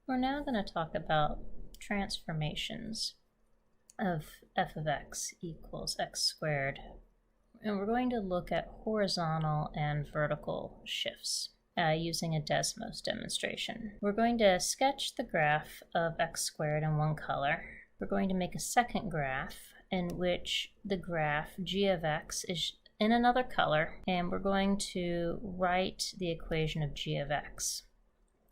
We're now going to talk about transformations of f of x equals x squared. And we're going to look at horizontal and vertical shifts using a Desmos demonstration. We're going to sketch the graph of x squared in one color. We're going to make a second graph in which the graph g of x is in another color, and we're going to write the equation of g of x.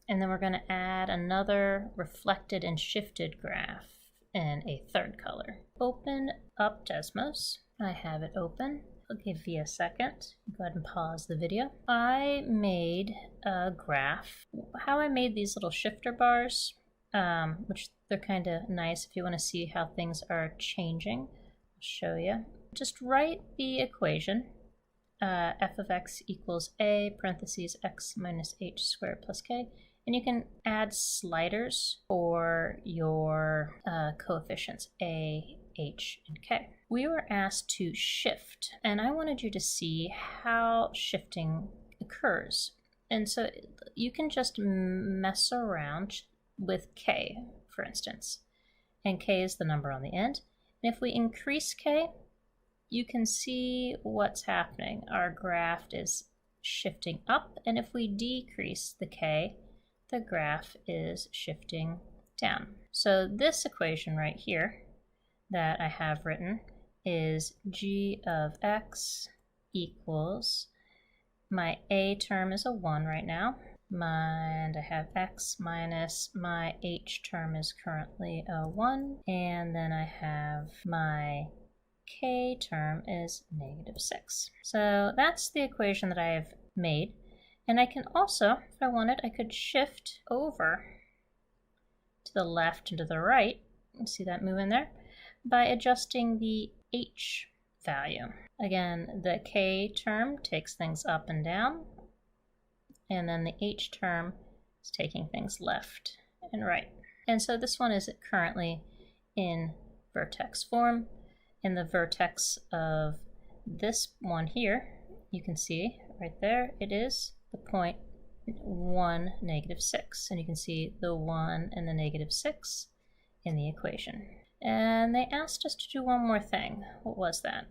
And then we're going to add another reflected and shifted graph in a third color. Open up Desmos. I have it open. I'll give you a second. Go ahead and pause the video. I made a graph. How I made these little shifter bars, which they're kind of nice if you want to see how things are changing. I'll show you. Just write the equation. F of x equals a parentheses x minus h squared plus k. And you can add sliders for your coefficients a, h, and k. We were asked to shift, and I wanted you to see how shifting occurs. And so you can just mess around with k, for instance. And k is the number on the end. And if we increase k, you can see what's happening. Our graph is shifting up, and if we decrease the k, the graph is shifting down. So this equation right here that I have written is g of x equals, my a term is a 1 right now, and I have x minus my h term is currently a 1, and then I have my k term is -6. So that's the equation that I have made. And I can also, if I wanted, I could shift over to the left and to the right, you see that move in there, by adjusting the h value. Again, the k term takes things up and down, and then the h term is taking things left and right. And so this one is currently in vertex form. In the vertex of this one here, you can see right there, it is the point 1, -6. And you can see the 1 and the -6 in the equation. And they asked us to do one more thing. What was that?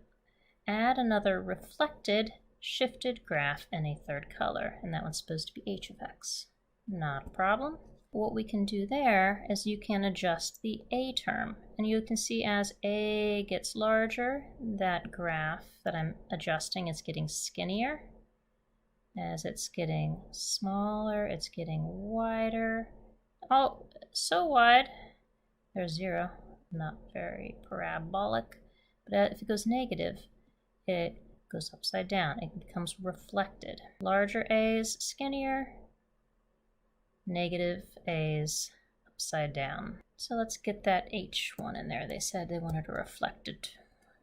Add another reflected, shifted graph in a third color. And that one's supposed to be h of x. Not a problem. What we can do there is you can adjust the a term. And you can see as a gets larger, that graph that I'm adjusting is getting skinnier. As it's getting smaller, it's getting wider. Oh, so wide. There's 0, not very parabolic. But if it goes negative, it goes upside down. It becomes reflected. Larger A's, skinnier. Negative A's, upside down. So let's get that h1 in there. They said they wanted a reflected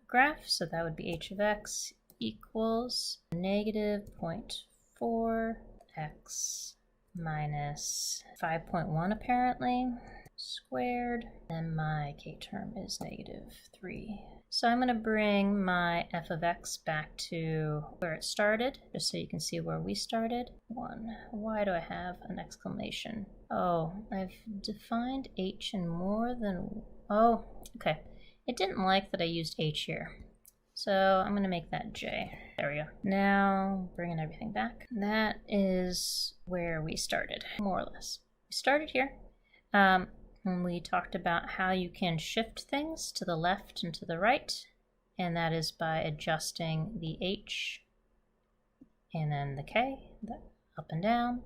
graph, so that would be h of x equals -0.4x minus 5.1 apparently squared, and my k term is -3. So I'm going to bring my f of x back to where it started, just so you can see where we started. 1. Why do I have an exclamation? Oh, I've defined h in more than... Oh, okay. It didn't like that I used h here. So I'm going to make that j. There we go. Now, bringing everything back. That is where we started, more or less. We started here. When we talked about how you can shift things to the left and to the right, and that is by adjusting the h and then the k, up and down,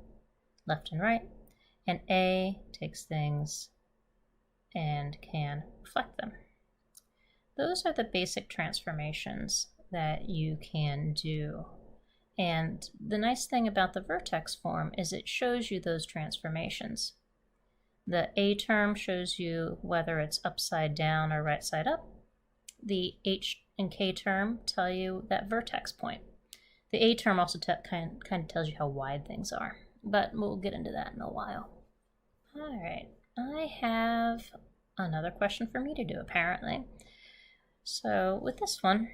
left and right, and a takes things and can reflect them. Those are the basic transformations that you can do. And the nice thing about the vertex form is it shows you those transformations. The a term shows you whether it's upside down or right side up. The h and k term tell you that vertex point. The a term also kind of tells you how wide things are, but we'll get into that in a while. All right, I have another question for me to do apparently. So with this one,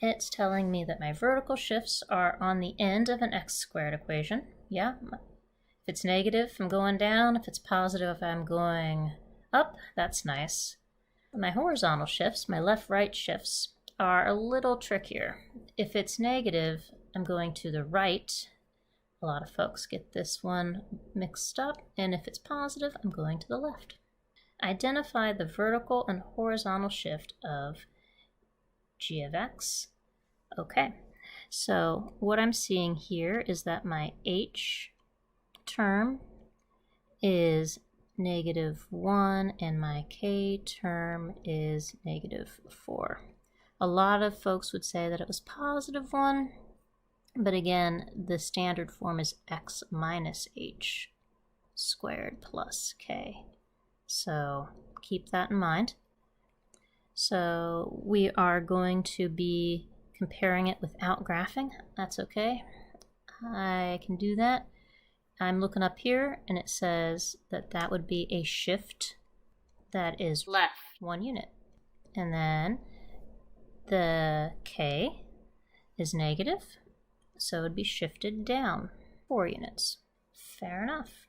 it's telling me that my vertical shifts are on the end of an x squared equation. Yeah, If it's negative, I'm going down. If it's positive, I'm going up. That's nice. My horizontal shifts, my left-right shifts, are a little trickier. If it's negative, I'm going to the right. A lot of folks get this one mixed up. And if it's positive, I'm going to the left. Identify the vertical and horizontal shift of g of x. Okay, so what I'm seeing here is that my h term is -1 and my k term is -4. A lot of folks would say that it was +1, but again, the standard form is x minus h squared plus k. So keep that in mind. So we are going to be comparing it without graphing. That's okay. I can do that. I'm looking up here and it says that that would be a shift that is left 1 unit. And then the k is negative, so it would be shifted down 4 units. Fair enough.